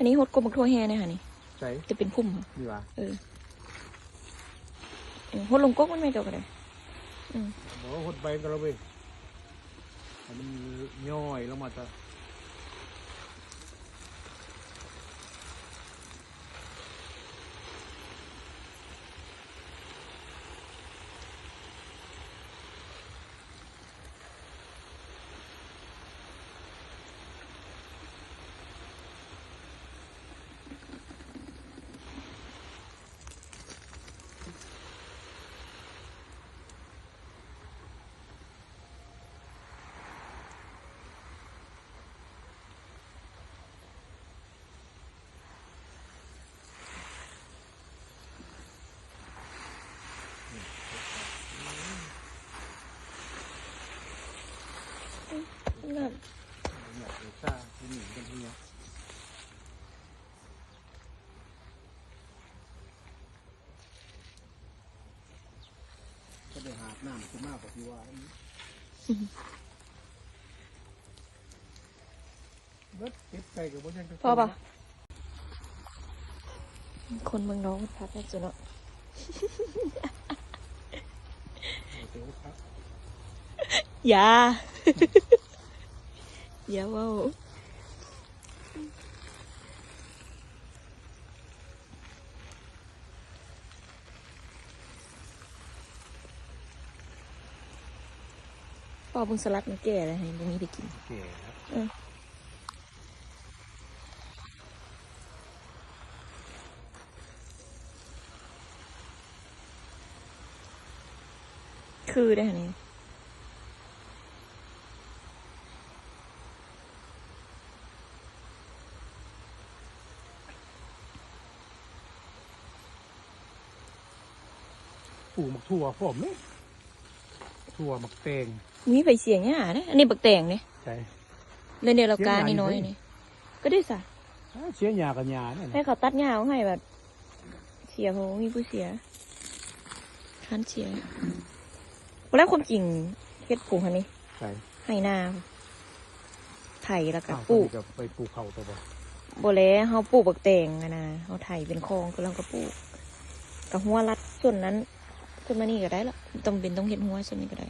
นนี้ฮดกบบักทั่วแห่เนี่ยค่ะนี่ใช่จะเป็นพุ่มดีว่าฮดลงก๊กมันไม่เจอกันเลยบอกว่าหดใบกันแล้วเว้ยมันย่อยลงมาจะนั่นเนี่ยซ่าที่หนีกันที่เนี้ยก็ได้หาหน้ามันขึ้นมากกว่าที่ว่าเบิดเก็บไก่กับบ่ยังพอปะคนเมืองน้องพักแน่สุดเนาะอย่าอย่าว่าปอบุญสลัดมันแก่เลยให้บุญนี้ไปกินแก่ครับคือได้ไหมปลูกหมักถั่วผมเนี่ยถั่วหมักแตงมีไปเสียงเนี่ยนะอันนี้บักแตงเนี่ยใช่เลยเดี๋ยวเราการนี่น้อยนี่ก็ได้สัเสียหญ้ากับหญ้าเนี่ยให้เขาตัดหญ้าให้แบบเสียโหมีผู้เสียคันเสียแล้วความจริงเฮ็ดปลูกอันนี้ใช่ให้นาไถแล้วก็ปลูกไปปลูกเขาตัวบ่แล้วเฮาปลูกบักแตงนะเฮาไถเป็นคลองก็แล้วก็ปลูกกับหัวรัดส่วนนั้นขึ้นมานี่ก็ได้ละต้องเป็นต้องเฮ็ดหัวส่วนนี้ก็ได้